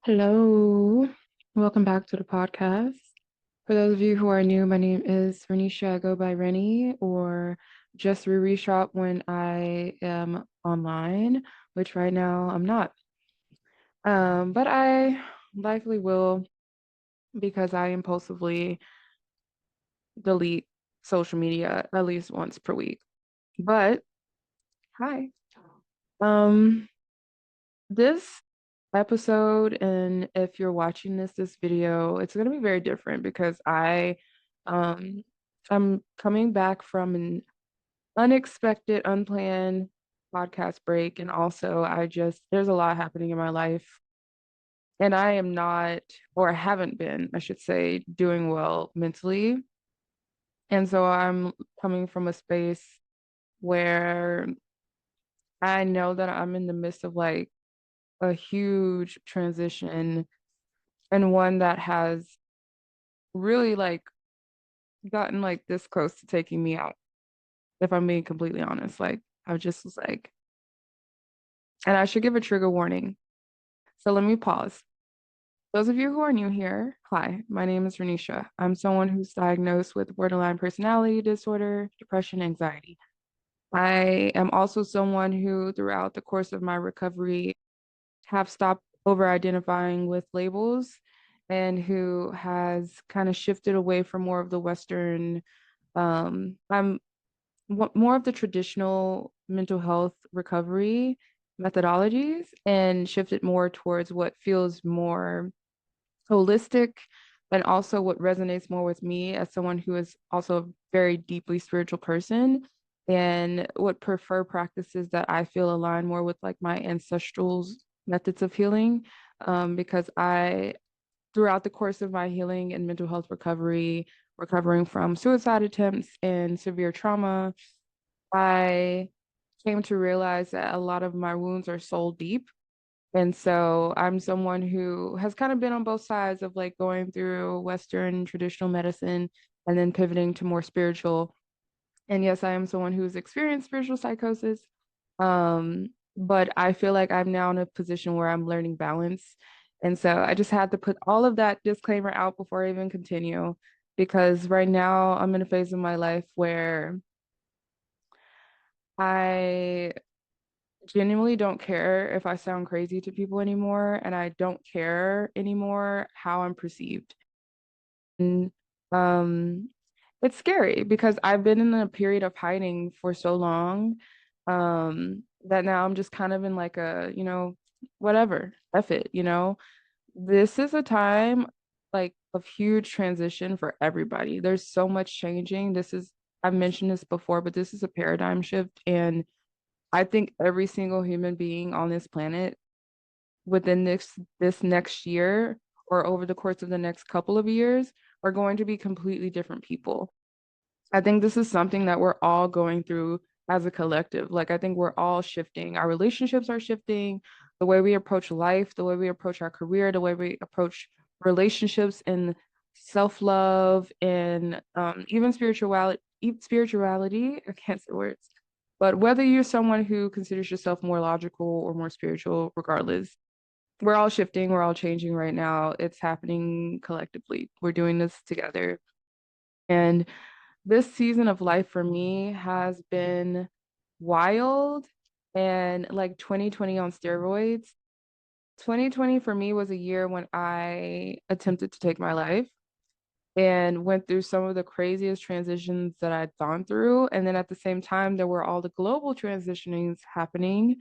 Hello, welcome back to the podcast. For those of you who are new, my name is Renisha. I go by Rennie or just Riri Shop when I am online, which right now I'm not. But I likely will because I impulsively delete social media at least once per week. But hi. Um, this episode, and if you're watching this video, it's gonna be very different because um I'm coming back from an unexpected, unplanned podcast break, and also I just there's a lot happening in my life, and I am not, or haven't been, I should say, doing well mentally. And so I'm coming from a space where I know that I'm in the midst of like a huge transition and one that has really like gotten like this close to taking me out, if I'm being completely honest. Like I just was like, and I should give a trigger warning. So let me pause. Those of you who are new here, hi, my name is Renisha. I'm someone who's diagnosed with borderline personality disorder, depression, anxiety. I am also someone who, throughout the course of my recovery, have stopped over identifying with labels and who has kind of shifted away from more of the Western, I'm more of the traditional mental health recovery methodologies and shifted more towards what feels more holistic and also what resonates more with me as someone who is also a very deeply spiritual person and would prefer practices that I feel align more with like my ancestral's methods of healing. Because throughout the course of my healing and mental health recovery, recovering from suicide attempts and severe trauma, I came to realize that a lot of my wounds are soul deep. And so I'm someone who has kind of been on both sides of like going through Western traditional medicine and then pivoting to more spiritual. And yes, I am someone who's experienced spiritual psychosis. But I feel like I'm now in a position where I'm learning balance. And so I just had to put all of that disclaimer out before I even continue, because right now I'm in a phase of my life where I genuinely don't care if I sound crazy to people anymore, and I don't care anymore how I'm perceived. And um, it's scary because I've been in a period of hiding for so long, that now I'm just kind of in like a, whatever, F it, This is a time like of huge transition for everybody. There's so much changing. I've mentioned this before, but this is a paradigm shift, and I think every single human being on this planet within this next year or over the course of the next couple of years are going to be completely different people. I think this is something that we're all going through as a collective. Like I think we're all shifting. Our relationships are shifting, the way we approach life, the way we approach our career, the way we approach relationships and self-love and even spirituality. I can't say words. But whether you're someone who considers yourself more logical or more spiritual, regardless, we're all shifting, we're all changing right now. It's happening collectively. We're doing this together. And this season of life for me has been wild and like 2020 on steroids. 2020 for me was a year when I attempted to take my life and went through some of the craziest transitions that I'd gone through. And then at the same time, there were all the global transitionings happening.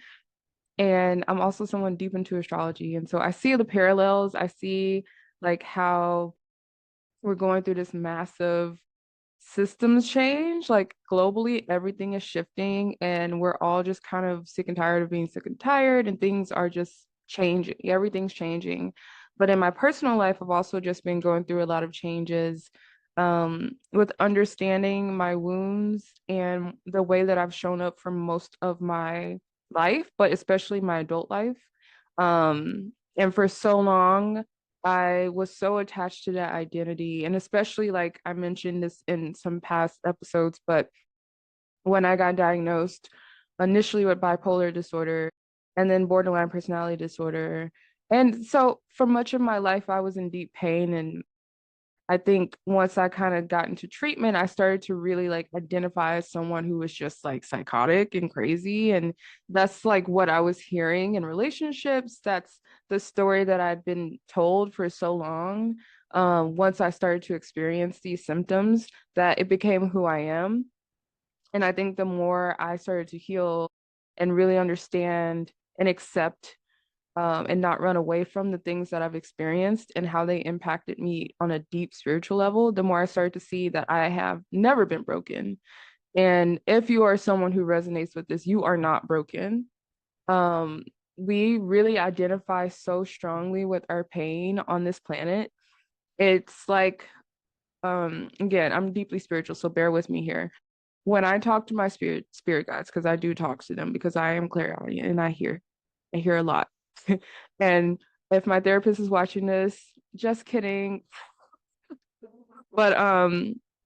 And I'm also someone deep into astrology. And so I see the parallels. I see like how we're going through this massive systems change. Like globally, everything is shifting, and we're all just kind of sick and tired of being sick and tired, and things are just changing. Everything's changing. But in my personal life, I've also just been going through a lot of changes, with understanding my wounds and the way that I've shown up for most of my life, but especially my adult life. And for so long, I was so attached to that identity. And especially, like I mentioned this in some past episodes, but when I got diagnosed initially with bipolar disorder and then borderline personality disorder, And so for much of my life, I was in deep pain. And I think once I kind of got into treatment, I started to really like identify as someone who was just like psychotic and crazy. And that's like what I was hearing in relationships. That's the story that I'd been told for so long. Once I started to experience these symptoms, that it became who I am. And I think the more I started to heal and really understand and accept and not run away from the things that I've experienced and how they impacted me on a deep spiritual level, the more I started to see that I have never been broken. And if you are someone who resonates with this, you are not broken. Um, we really identify so strongly with our pain on this planet. It's like, again, I'm deeply spiritual, so bear with me here. When I talk to my spirit guides, because I do talk to them because I am clairaudient and I hear a lot. And if my therapist is watching this, just kidding. But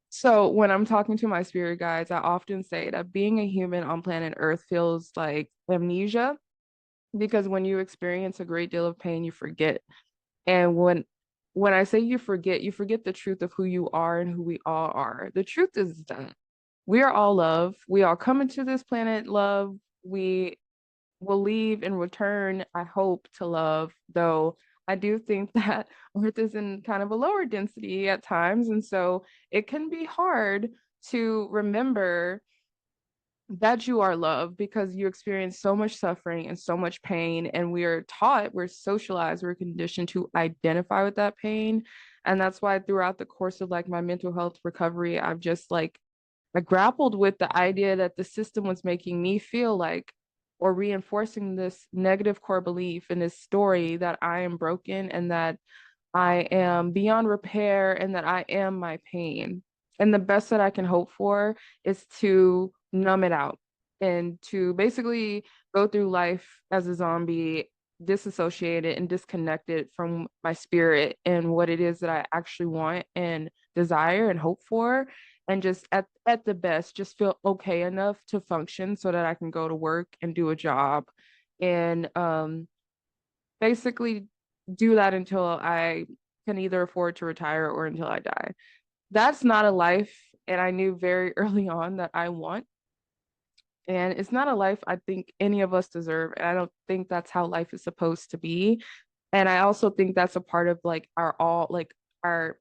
so when I'm talking to my spirit guides, I often say that being a human on planet Earth feels like amnesia because when you experience a great deal of pain, you forget. And when I say you forget the truth of who you are and who we all are. The truth is that we are all love. We all come into this planet love. We will leave and return, I hope, to love, though I do think that Earth is in kind of a lower density at times. And so it can be hard to remember that you are loved because you experience so much suffering and so much pain. And we are taught, we're socialized, we're conditioned to identify with that pain. And that's why throughout the course of like my mental health recovery, I've just like I grappled with the idea that the system was making me feel like, or reinforcing this negative core belief in this story that I am broken and that I am beyond repair and that I am my pain. And the best that I can hope for is to numb it out and to basically go through life as a zombie, disassociated and disconnected from my spirit and what it is that I actually want and desire and hope for. And just at the best, just feel okay enough to function so that I can go to work and do a job. And basically do that until I can either afford to retire or until I die. That's not a life, and I knew very early on that I want. And it's not a life I think any of us deserve. And I don't think that's how life is supposed to be. And I also think that's a part of like our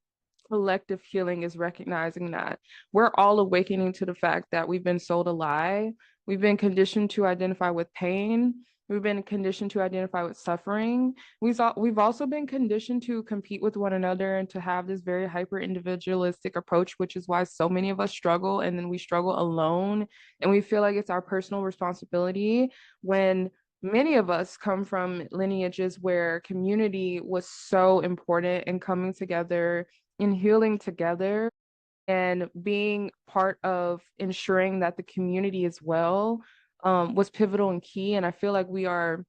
collective healing is recognizing that we're all awakening to the fact that we've been sold a lie. We've been conditioned to identify with pain. We've been conditioned to identify with suffering. We've also been conditioned to compete with one another and to have this very hyper individualistic approach, which is why so many of us struggle and then we struggle alone and we feel like it's our personal responsibility when many of us come from lineages where community was so important and coming together and healing together and being part of ensuring that the community as well was pivotal and key. And I feel like we are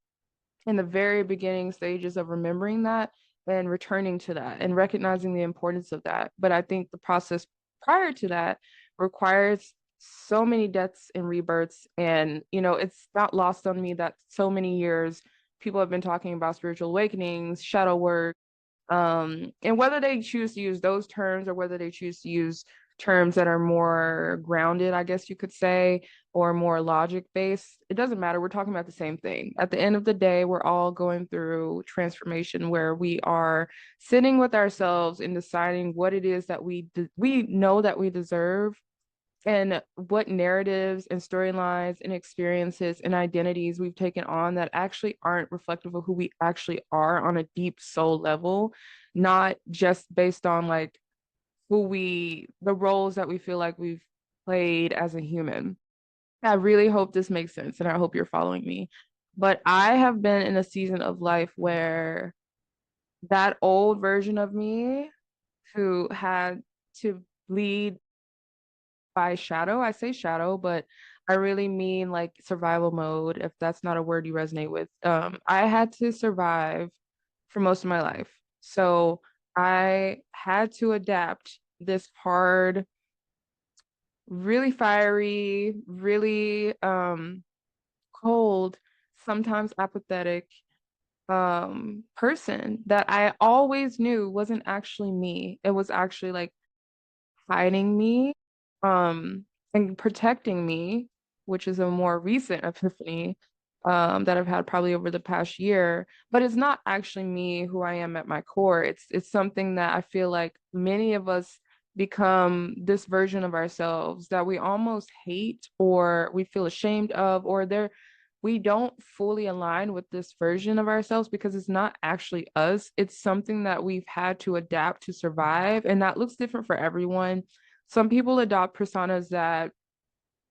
in the very beginning stages of remembering that and returning to that and recognizing the importance of that. But I think the process prior to that requires so many deaths and rebirths. And, you know, it's not lost on me that so many years people have been talking about spiritual awakenings, shadow work, and whether they choose to use those terms or whether they choose to use terms that are more grounded, I guess you could say, or more logic based, it doesn't matter. We're talking about the same thing. At the end of the day, we're all going through transformation where we are sitting with ourselves and deciding what it is that we know that we deserve and what narratives and storylines and experiences and identities we've taken on that actually aren't reflective of who we actually are on a deep soul level, not just based on like the roles that we feel like we've played as a human. I really hope this makes sense and I hope you're following me. But I have been in a season of life where that old version of me who had to lead by shadow. I say shadow, but I really mean like survival mode, if that's not a word you resonate with. I had to survive for most of my life. So I had to adapt this hard, really fiery, really cold, sometimes apathetic, person that I always knew wasn't actually me. It was actually like hiding me, um, and protecting me, which is a more recent epiphany, that I've had probably over the past year. But it's not actually me who I am at my core. It's something that I feel like many of us become this version of ourselves that we almost hate or we feel ashamed of, or we don't fully align with this version of ourselves because it's not actually us. It's something that we've had to adapt to survive, and that looks different for everyone. Some people adopt personas that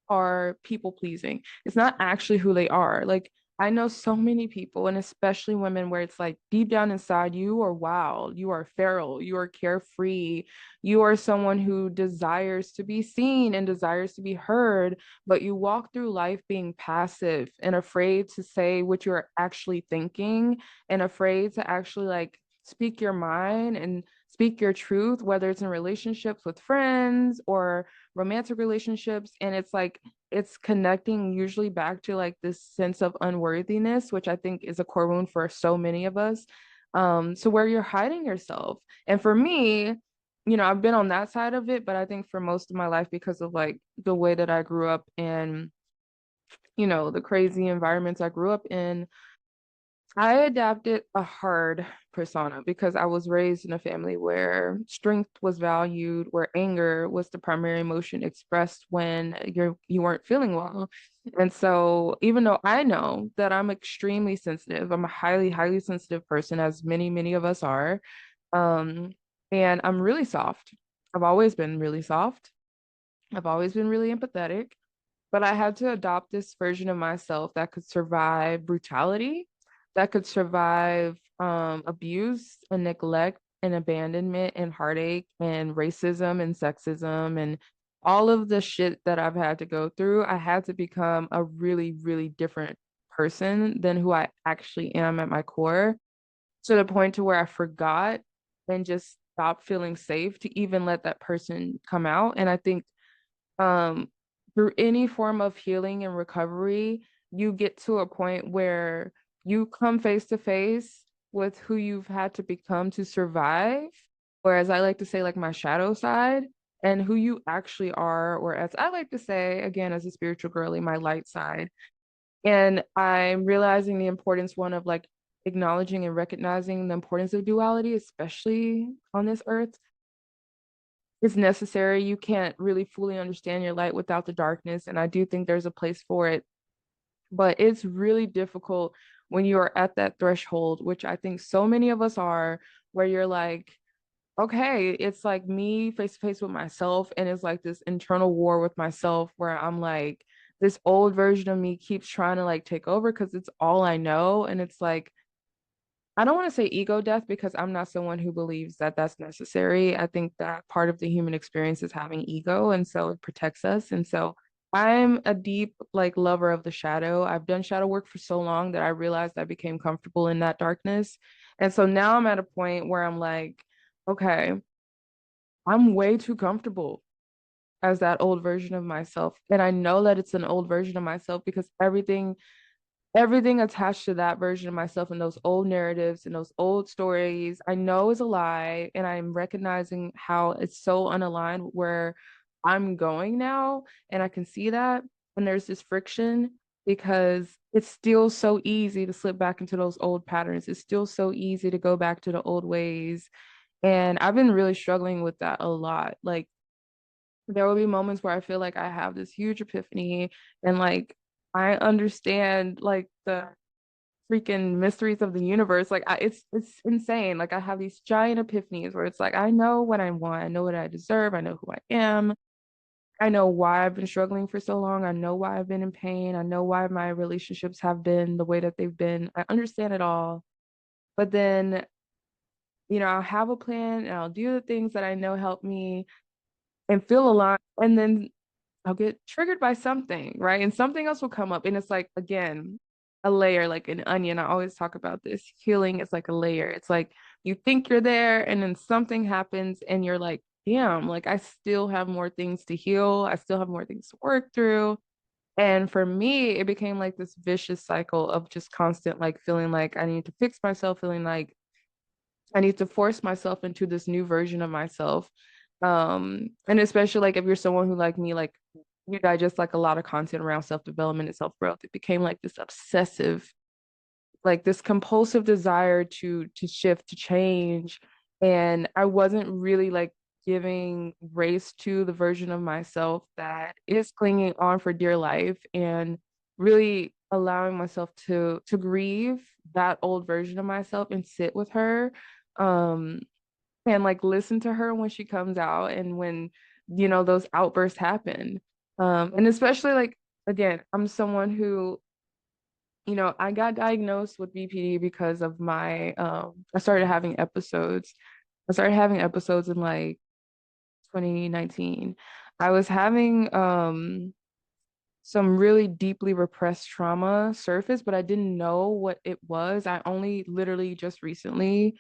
are people pleasing. It's not actually who they are. Like, I know so many people, and especially women, where it's like deep down inside, you are wild, you are feral, you are carefree, you are someone who desires to be seen and desires to be heard, but you walk through life being passive and afraid to say what you're actually thinking and afraid to actually like speak your mind and speak your truth, whether it's in relationships with friends or romantic relationships. And it's like it's connecting usually back to like this sense of unworthiness, which I think is a core wound for so many of us. So where you're hiding yourself. And for me, I've been on that side of it, but I think for most of my life, because of like the way that I grew up and the crazy environments I grew up in, I adapted a hard persona because I was raised in a family where strength was valued, where anger was the primary emotion expressed when you weren't feeling well. And so even though I know that I'm extremely sensitive, I'm a highly, highly sensitive person, as many, many of us are. Um, and I'm really soft. I've always been really soft. I've always been really empathetic, but I had to adopt this version of myself that could survive brutality, that could survive abuse and neglect and abandonment and heartache and racism and sexism and all of the shit that I've had to go through. I had to become a really, really different person than who I actually am at my core, to the point to where I forgot and just stopped feeling safe to even let that person come out. And I think um through any form of healing and recovery, you get to a point where you come face to face with who you've had to become to survive, whereas I like to say like my shadow side, and who you actually are, or as I like to say again as a spiritual girly, my light side. And I'm realizing the importance, one, of like acknowledging and recognizing the importance of duality, especially on this earth, is necessary. You can't really fully understand your light without the darkness. And I do think there's a place for it. But it's really difficult when you are at that threshold, which I think so many of us are, where you're like, okay, it's like me face to face with myself. And it's like this internal war with myself where I'm like, this old version of me keeps trying to like take over because it's all I know. And it's like, I don't want to say ego death because I'm not someone who believes that that's necessary. I think that part of the human experience is having ego, and so it protects us. And so I'm a deep like lover of the shadow. I've done shadow work for so long that I realized I became comfortable in that darkness. And so now I'm at a point where I'm like, okay, I'm way too comfortable as that old version of myself. And I know that it's an old version of myself because everything attached to that version of myself and those old narratives and those old stories I know is a lie. And I'm recognizing how it's so unaligned where I'm going now. And I can see that. And there's this friction because it's still so easy to slip back into those old patterns. It's still so easy to go back to the old ways. And I've been really struggling with that a lot. Like, there will be moments where I feel like I have this huge epiphany and like I understand like the freaking mysteries of the universe. Like it's insane. Like I have these giant epiphanies where it's like I know what I want, I know what I deserve, I know who I am. I know why I've been struggling for so long. I know why I've been in pain. I know why my relationships have been the way that they've been. I understand it all. But then, I'll have a plan and I'll do the things that I know help me and feel aligned. And then I'll get triggered by something, right? And something else will come up. And it's like, again, a layer, like an onion. I always talk about this. Healing is like a layer. It's like you think you're there, and then something happens, and you're like, damn, like I still have more things to heal. I still have more things to work through. And for me, it became like this vicious cycle of just constant like feeling like I need to fix myself, feeling like I need to force myself into this new version of myself. And especially like if you're someone who like me, like you digest like a lot of content around self-development and self-growth, it became like this obsessive, like this compulsive desire to shift, to change. And I wasn't really like giving grace to the version of myself that is clinging on for dear life and really allowing myself to grieve that old version of myself and sit with her. Um, and like listen to her when she comes out and when those outbursts happen. And especially like again, I'm someone who I got diagnosed with BPD because of my I started having episodes. I started having episodes in like 2019. I was having some really deeply repressed trauma surface, but I didn't know what it was. I only literally just recently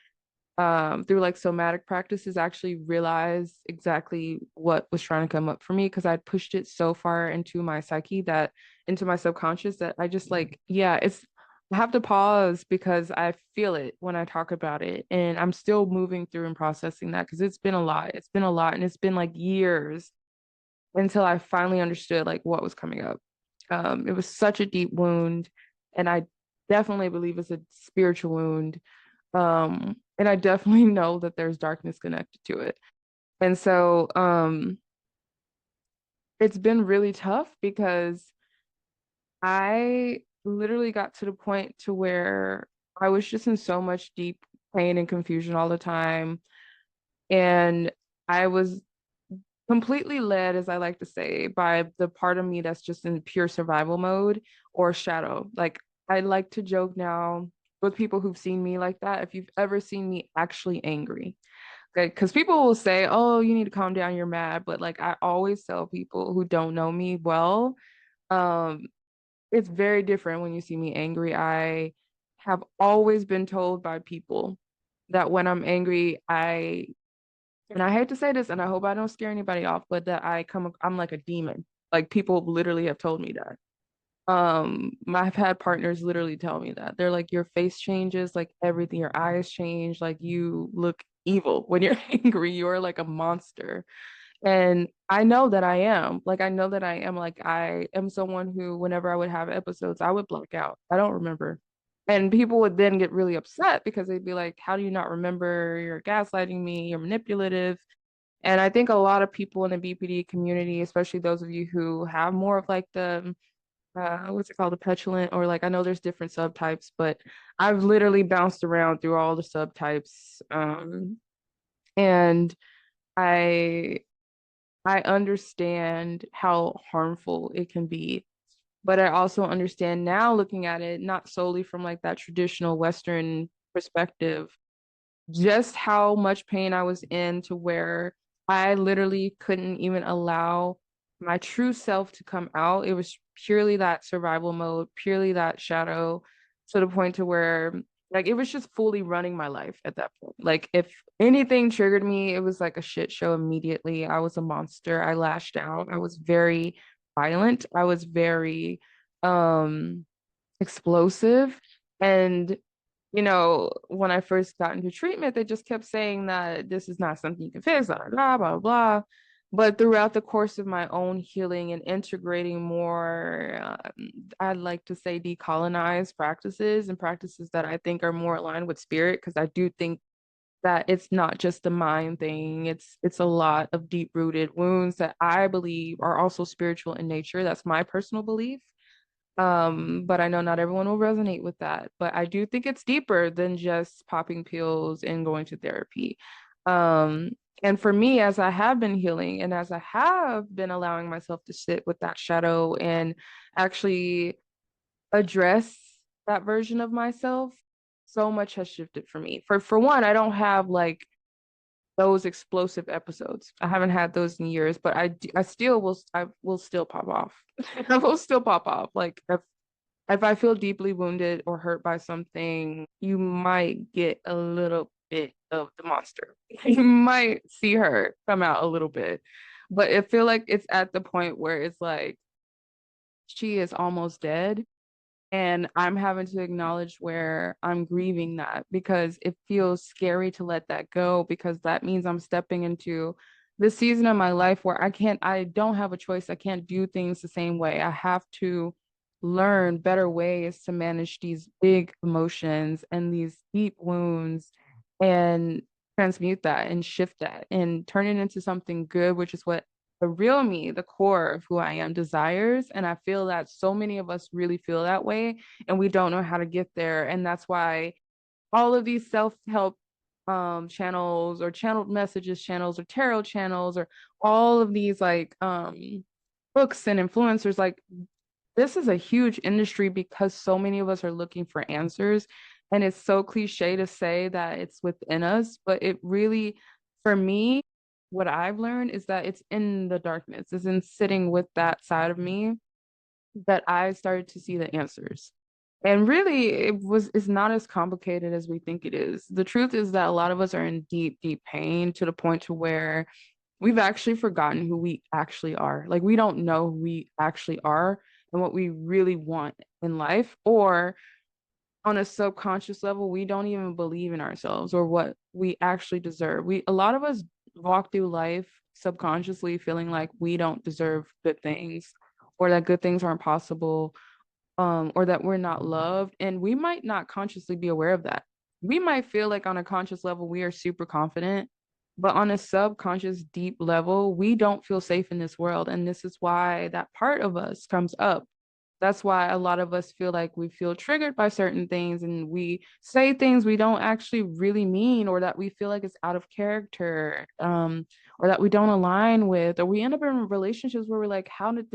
through like somatic practices actually realized exactly what was trying to come up for me because I'd pushed it so far into my psyche that into my subconscious that I just like, yeah, it's I have to pause because I feel it when I talk about it. And I'm still moving through and processing that because it's been a lot. It's been a lot and it's been like years until I finally understood like what was coming up. It was such a deep wound, and I definitely believe it's a spiritual wound. And I definitely know that there's darkness connected to it. And so it's been really tough because I literally got to the point to where I was just in so much deep pain and confusion all the time. And I was completely led, as I like to say, by the part of me that's just in pure survival mode or shadow. Like I like to joke now with people who've seen me like that. If you've ever seen me actually angry, okay, because people will say, "Oh, you need to calm down, you're mad." But like I always tell people who don't know me well, um, it's very different when you see me angry. I have always been told by people that when I'm angry, and I hate to say this, and I hope I don't scare anybody off, but that I'm like a demon. Like people literally have told me that. I've had partners literally tell me that. They're like, your face changes, like everything, your eyes change, like you look evil when you're angry, you're like a monster. And I know that I am. Like I know that I am like I am someone who whenever I would have episodes, I would block out. I don't remember. And people would then get really upset because they'd be like, how do you not remember? You're gaslighting me, you're manipulative. And I think a lot of people in the BPD community, especially those of you who have more of like the what's it called, the petulant, or like I know there's different subtypes, but I've literally bounced around through all the subtypes. And I I understand how harmful it can be, but I also understand now looking at it not solely from like that traditional Western perspective just how much pain I was in to where I literally couldn't even allow my true self to come out. It was purely that survival mode, purely that shadow, to the point to where like it was just fully running my life at that point. Like if anything triggered me, it was like a shit show immediately. I was a monster. I lashed out. I was very violent. I was very um explosive. And when I first got into treatment, they just kept saying that this is not something you can fix, blah, blah, blah, blah. But throughout the course of my own healing and integrating more, I'd like to say decolonized practices and practices that I think are more aligned with spirit, because I do think that it's not just a mind thing. It's a lot of deep-rooted wounds that I believe are also spiritual in nature. That's my personal belief. But I know not everyone will resonate with that. But I do think it's deeper than just popping pills and going to therapy. Um, and for me, as I have been healing and as I have been allowing myself to sit with that shadow and actually address that version of myself, so much has shifted for me. For one, I don't have like those explosive episodes. I haven't had those in years, but I will still pop off. I will still pop off. Like if I feel deeply wounded or hurt by something, you might get a little bit of the monster. You might see her come out a little bit. But I feel like it's at the point where it's like she is almost dead. And I'm having to acknowledge where I'm grieving that because it feels scary to let that go because that means I'm stepping into this season of my life where I don't have a choice. I can't do things the same way. I have to learn better ways to manage these big emotions and these deep wounds and transmute that and shift that and turn it into something good, which is what the real me, the core of who I am, desires. And I feel that so many of us really feel that way and we don't know how to get there. And that's why all of these self-help channels or channeled messages channels or tarot channels or all of these like books and influencers like this is a huge industry because so many of us are looking for answers. And it's so cliche to say that it's within us, but it really, for me, what I've learned is that it's in the darkness, is in sitting with that side of me that I started to see the answers. And really, it's not as complicated as we think it is. The truth is that a lot of us are in deep, deep pain to the point to where we've actually forgotten who we actually are. Like we don't know who we actually are and what we really want in life, or on a subconscious level, we don't even believe in ourselves or what we actually deserve. A lot of us walk through life subconsciously feeling like we don't deserve good things or that good things aren't possible or that we're not loved. And we might not consciously be aware of that. We might feel like on a conscious level, we are super confident, but on a subconscious, deep level, we don't feel safe in this world. And this is why that part of us comes up. That's why a lot of us feel like we feel triggered by certain things and we say things we don't actually really mean, or that we feel like it's out of character, or that we don't align with, or we end up in relationships where we're like, how did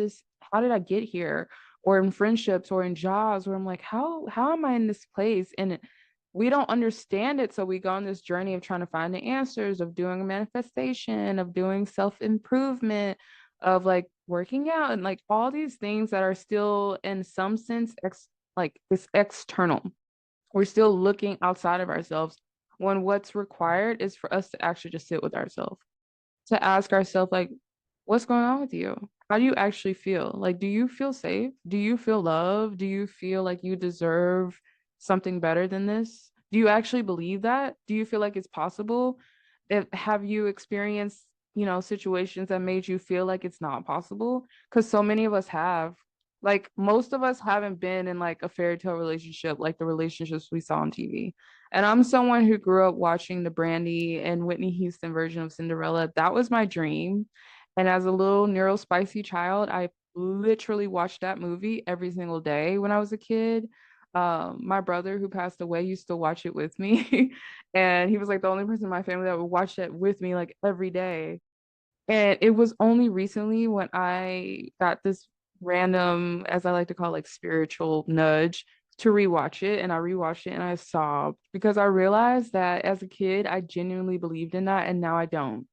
I get here? Or in friendships or in jobs where I'm like, how am I in this place? And we don't understand it. So we go on this journey of trying to find the answers, of doing a manifestation, of doing self-improvement, of like working out and like all these things that are still in some sense like it's external. We're still looking outside of ourselves when what's required is for us to actually just sit with ourselves, to ask ourselves like what's going on with you? How do you actually feel? Like, do you feel safe? Do you feel loved? Do you feel like you deserve something better than this? Do you actually believe that? Do you feel like it's possible? Have you experienced, situations that made you feel like it's not possible? Because so many of us have. Like, most of us haven't been in like a fairy tale relationship, like the relationships we saw on TV. And I'm someone who grew up watching the Brandy and Whitney Houston version of Cinderella. That was my dream. And as a little neurospicy child, I literally watched that movie every single day when I was a kid. My brother who passed away used to watch it with me. And he was like the only person in my family that would watch it with me like every day. And it was only recently when I got this random, as I like to call like spiritual nudge to rewatch it. And I rewatched it and I sobbed because I realized that as a kid, I genuinely believed in that and now I don't.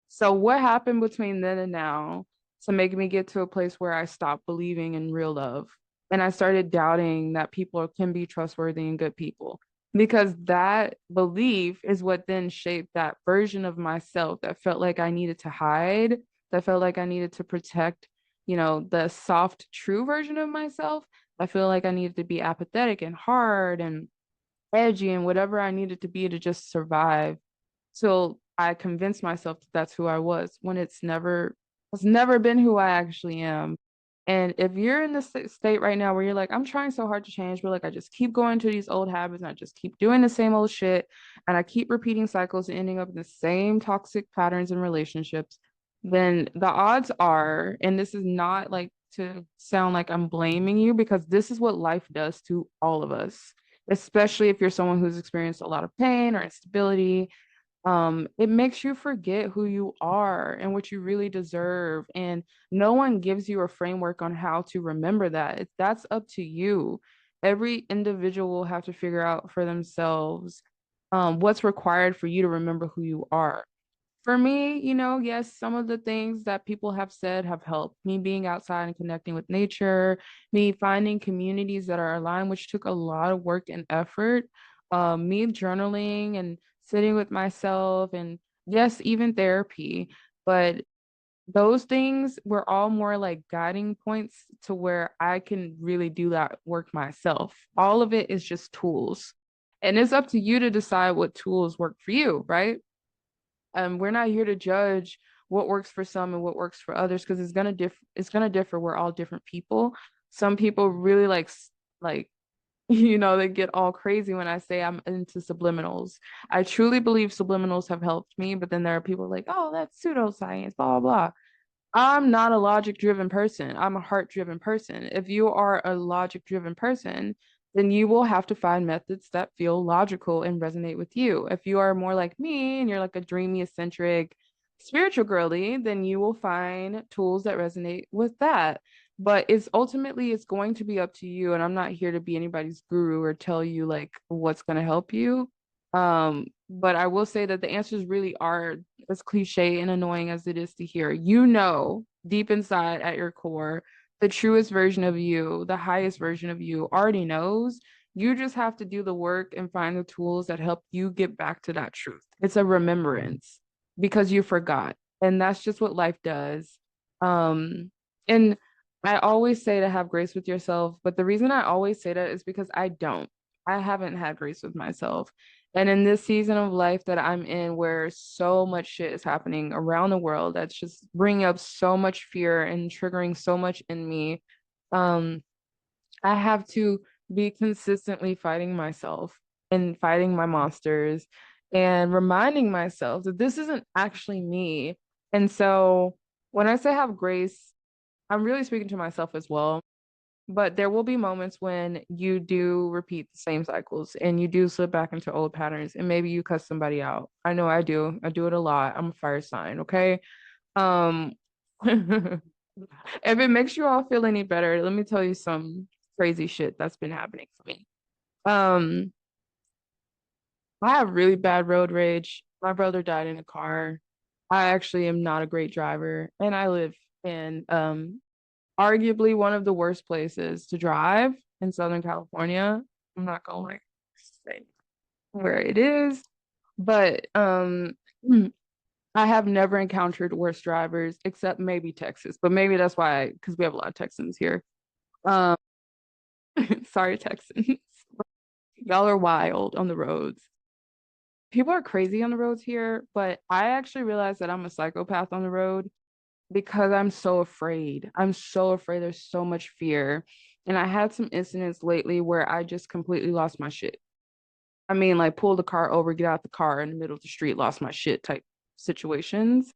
So what happened between then and now to make me get to a place where I stopped believing in real love and I started doubting that people can be trustworthy and good people? Because that belief is what then shaped that version of myself that felt like I needed to hide, that felt like I needed to protect, the soft, true version of myself. I feel like I needed to be apathetic and hard and edgy and whatever I needed to be to just survive. So I convinced myself that that's who I was when it's never been who I actually am. And if you're in this state right now where you're like, I'm trying so hard to change, but like I just keep going to these old habits and I just keep doing the same old shit and I keep repeating cycles and ending up in the same toxic patterns and relationships, then the odds are, and this is not like to sound like I'm blaming you because this is what life does to all of us, especially if you're someone who's experienced a lot of pain or instability. It makes you forget who you are and what you really deserve, and no one gives you a framework on how to remember that. That's up to you. Every individual will have to figure out for themselves what's required for you to remember who you are. For me, yes, some of the things that people have said have helped me, being outside and connecting with nature, me finding communities that are aligned, which took a lot of work and effort, me journaling and sitting with myself, and yes, even therapy. But those things were all more like guiding points to where I can really do that work myself. All of it is just tools. And it's up to you to decide what tools work for you, right? We're not here to judge what works for some and what works for others because it's gonna differ. We're all different people. Some people really like they get all crazy when I say I'm into subliminals. I truly believe subliminals have helped me, but then there are people like, oh, that's pseudoscience, blah blah blah. I'm not a logic driven person. I'm a heart driven person. If you are a logic driven person, then you will have to find methods that feel logical and resonate with you. If you are more like me and you're like a dreamy, eccentric, spiritual girly, then you will find tools that resonate with that. But it's going to be up to you. And I'm not here to be anybody's guru or tell you like what's going to help you. But I will say that the answers really are as cliche and annoying as it is to hear. You know, deep inside at your core, the truest version of you, the highest version of you already knows. You just have to do the work and find the tools that help you get back to that truth. It's a remembrance because you forgot. And that's just what life does. And I always say to have grace with yourself, but the reason I always say that is because I don't. I haven't had grace with myself. And in this season of life that I'm in, where so much shit is happening around the world, that's just bringing up so much fear and triggering so much in me, um, I have to be consistently fighting myself and fighting my monsters and reminding myself that this isn't actually me. And so when I say have grace, I'm really speaking to myself as well. But there will be moments when you do repeat the same cycles and you do slip back into old patterns and maybe you cuss somebody out. I know I do. I do it a lot. I'm a fire sign, okay? Um if it makes you all feel any better, let me tell you some crazy shit that's been happening for me. Um I have really bad road rage. My brother died in a car. I actually am not a great driver and I live in arguably one of the worst places to drive in Southern California. I'm not gonna like say where it is, but I have never encountered worse drivers except maybe Texas, but maybe that's why because we have a lot of Texans here. Um, sorry, Texans. Y'all are wild on the roads. People are crazy on the roads here, but I actually realized that I'm a psychopath on the road because I'm so afraid. I'm so afraid. There's so much fear. And I had some incidents lately where I just completely lost my shit. I mean, like pull the car over, get out the car in the middle of the street, lost my shit type situations.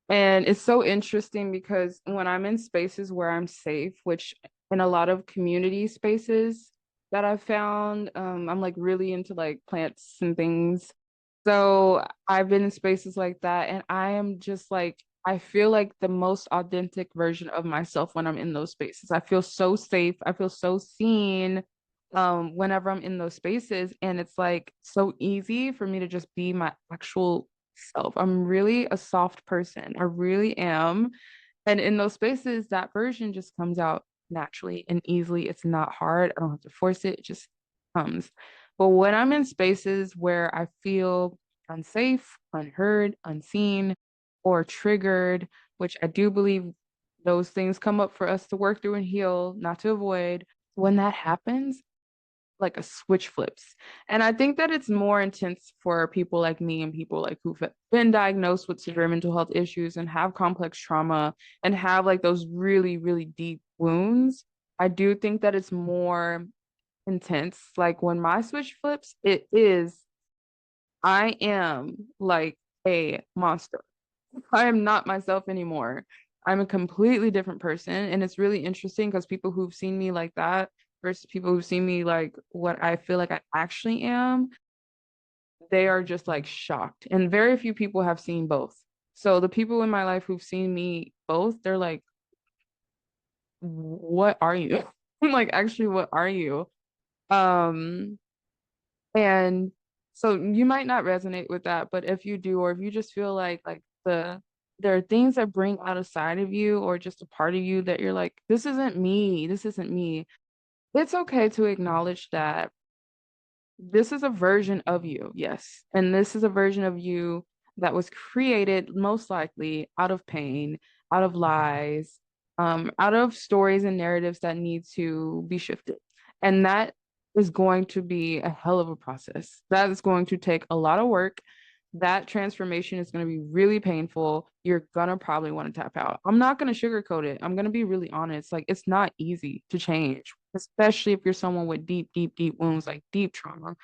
And it's so interesting because when I'm in spaces where I'm safe, which in a lot of community spaces that I've found, I'm like really into like plants and things. So I've been in spaces like that, and I am just like, I feel like the most authentic version of myself when I'm in those spaces. I feel so safe. I feel so seen whenever I'm in those spaces. And it's like so easy for me to just be my actual self. I'm really a soft person. I really am. And in those spaces, that version just comes out naturally and easily. It's not hard. I don't have to force it. It just comes. But when I'm in spaces where I feel unsafe, unheard, unseen, or triggered, which I do believe those things come up for us to work through and heal, not to avoid. When that happens, like a switch flips. And I think that it's more intense for people like me and people like who've been diagnosed with severe mental health issues and have complex trauma and have like those really, really deep wounds. I do think that it's more intense. Like when my switch flips, I am like a monster. I am not myself anymore. I'm a completely different person. And it's really interesting because people who've seen me like that versus people who've seen me like what I feel like I actually am, they are just like shocked. And very few people have seen both. So the people in my life who've seen me both, they're like, what are you? I'm like, actually, what are you? Um, and so you might not resonate with that, but if you do, or if you just feel like there are things that bring out a side of you or just a part of you that you're like, this isn't me, this isn't me. It's okay to acknowledge that this is a version of you, yes. And this is a version of you that was created most likely out of pain, out of lies, out of stories and narratives that need to be shifted. And that is going to be a hell of a process. That is going to take a lot of work. That transformation is going to be really painful. You're going to probably want to tap out. I'm not going to sugarcoat it. I'm going to be really honest. Like, it's not easy to change, especially if you're someone with deep, deep, deep wounds, like deep trauma.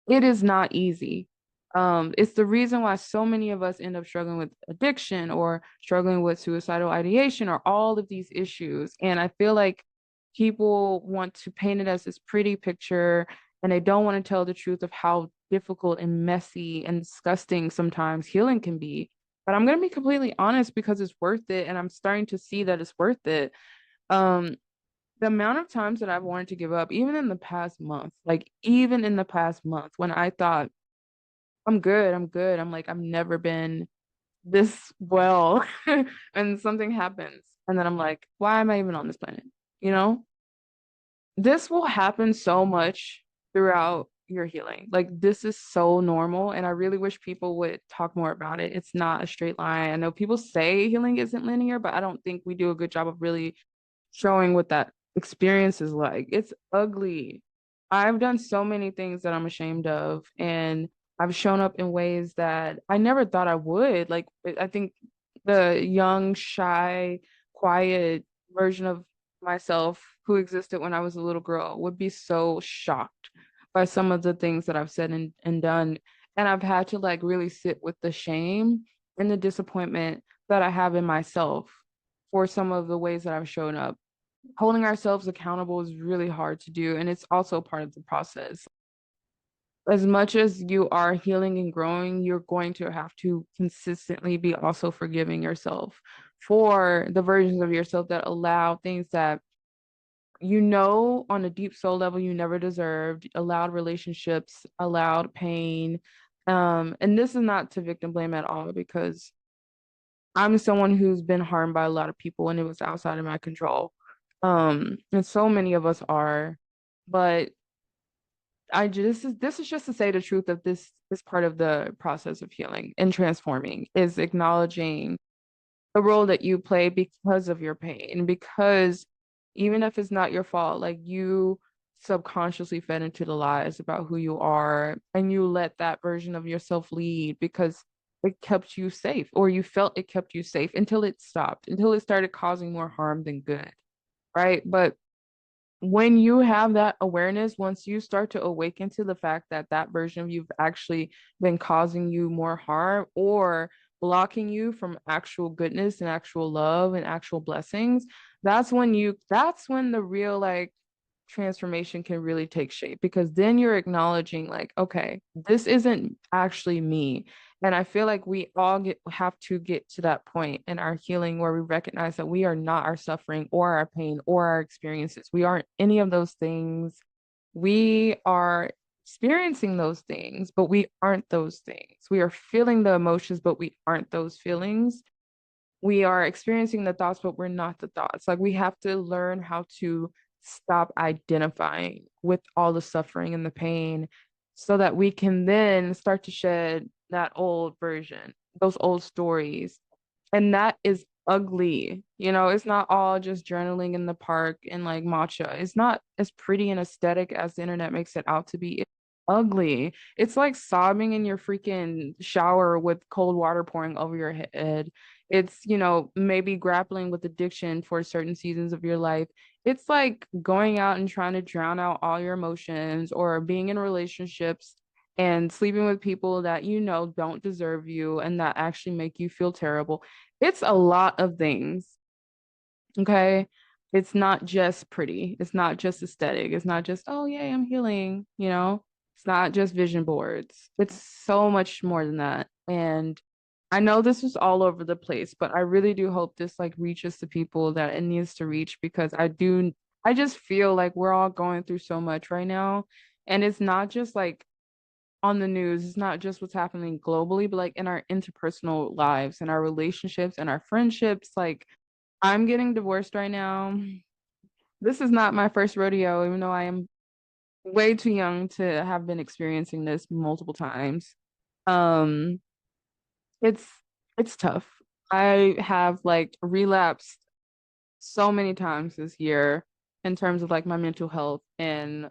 It is not easy. It's the reason why so many of us end up struggling with addiction or struggling with suicidal ideation or all of these issues. And I feel like people want to paint it as this pretty picture and they don't want to tell the truth of how difficult and messy and disgusting sometimes healing can be. But I'm going to be completely honest because it's worth it. And I'm starting to see that it's worth it. Um, the amount of times that I've wanted to give up, even in the past month, like even in the past month, when I thought, I'm good, I'm good. I'm like, I've never been this well. And something happens. And then I'm like, why am I even on this planet? You know, this will happen so much throughout your healing. Like, this is so normal. And I really wish people would talk more about it. It's not a straight line. I know people say healing isn't linear, but I don't think we do a good job of really showing what that experience is like. It's ugly. I've done so many things that I'm ashamed of, and I've shown up in ways that I never thought I would. Like, I think the young, shy, quiet version of myself who existed when I was a little girl would be so shocked by some of the things that I've said and done. And I've had to like really sit with the shame and the disappointment that I have in myself for some of the ways that I've shown up. Holding ourselves accountable is really hard to do, and it's also part of the process. As much as you are healing and growing, you're going to have to consistently be also forgiving yourself for the versions of yourself that allow things that you know on a deep soul level you never deserved, allowed relationships, allowed pain. And this is not to victim blame at all because I'm someone who's been harmed by a lot of people and it was outside of my control. And so many of us are, but this is just to say the truth of this part of the process of healing and transforming is acknowledging the role that you play because of your pain, because even if it's not your fault, like you subconsciously fed into the lies about who you are and you let that version of yourself lead because it kept you safe or you felt it kept you safe until it stopped, until it started causing more harm than good, right? But when you have that awareness, once you start to awaken to the fact that that version of you've actually been causing you more harm or blocking you from actual goodness and actual love and actual blessings, that's when the real like transformation can really take shape because then you're acknowledging like, okay, this isn't actually me. And I feel like we all have to get to that point in our healing where we recognize that we are not our suffering or our pain or our experiences. We aren't any of those things. We are experiencing those things, but we aren't those things. We are feeling the emotions, but we aren't those feelings. We are experiencing the thoughts, but we're not the thoughts. Like we have to learn how to stop identifying with all the suffering and the pain so that we can then start to shed that old version, those old stories. And that is ugly. You know, it's not all just journaling in the park and like matcha. It's not as pretty and aesthetic as the internet makes it out to be. It's ugly. It's like sobbing in your freaking shower with cold water pouring over your head. It's, maybe grappling with addiction for certain seasons of your life. It's like going out and trying to drown out all your emotions or being in relationships and sleeping with people that don't deserve you and that actually make you feel terrible. It's a lot of things. Okay. It's not just pretty. It's not just aesthetic. It's not just, oh, yay, I'm healing. It's not just vision boards. It's so much more than that. And I know this was all over the place, but I really do hope this like reaches the people that it needs to reach because I just feel like we're all going through so much right now. And it's not just like on the news, it's not just what's happening globally, but like in our interpersonal lives and our relationships and our friendships. Like, I'm getting divorced right now. This is not my first rodeo, even though I am way too young to have been experiencing this multiple times. Um, it's it's tough. I have like relapsed so many times this year in terms of like my mental health and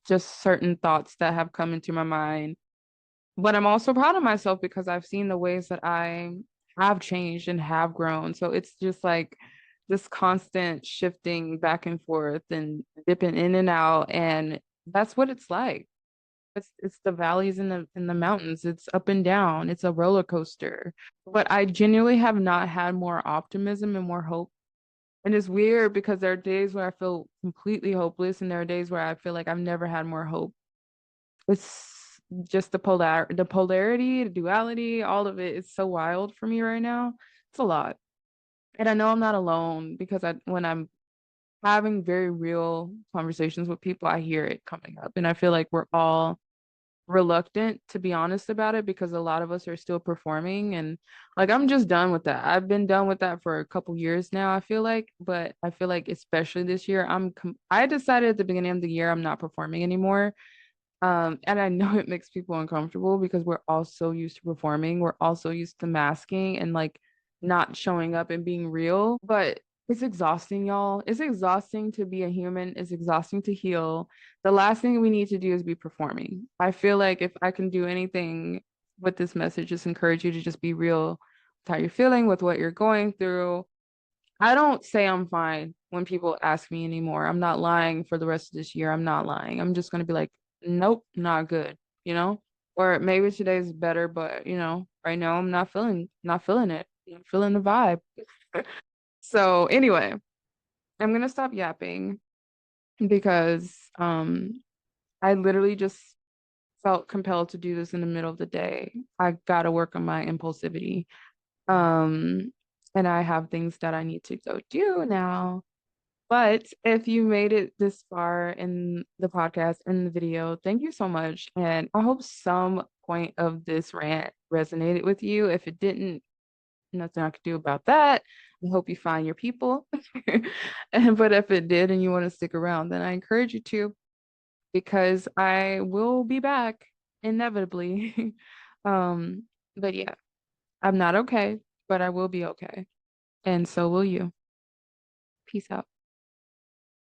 just certain thoughts that have come into my mind. But I'm also proud of myself because I've seen the ways that I have changed and have grown. So it's just like this constant shifting back and forth and dipping in and out. And that's what it's like. It's the valleys and the mountains. It's up and down. It's a roller coaster. But I genuinely have not had more optimism and more hope. And it's weird because there are days where I feel completely hopeless, and there are days where I feel like I've never had more hope. It's just the polarity, the duality, all of it is so wild for me right now. It's a lot. And I know I'm not alone because when I'm having very real conversations with people, I hear it coming up. And I feel like we're all reluctant to be honest about it because a lot of us are still performing, and like I'm just done with that. I've been done with that for a couple years now, I feel like, but I feel like especially this year I decided at the beginning of the year I'm not performing anymore. And I know it makes people uncomfortable because we're all so used to performing. We're also used to masking and like not showing up and being real. But it's exhausting, y'all. It's exhausting to be a human. It's exhausting to heal. The last thing we need to do is be performing. I feel like if I can do anything with this message, just encourage you to just be real with how you're feeling, with what you're going through. I don't say I'm fine when people ask me anymore. I'm not lying for the rest of this year. I'm not lying. I'm just gonna be like, nope, not good, you know? Or maybe today's better, but right now I'm not feeling it. I'm feeling the vibe. So anyway, I'm gonna stop yapping because I literally just felt compelled to do this in the middle of the day. I gotta work on my impulsivity. Um, and I have things that I need to go do now. But if you made it this far in the podcast, in the video, thank you so much. And I hope some point of this rant resonated with you. If it didn't, nothing I could do about that. I hope you find your people. But if it did and you want to stick around, then I encourage you to because I will be back inevitably. Um, but yeah, I'm not okay, but I will be okay. And so will you. Peace out.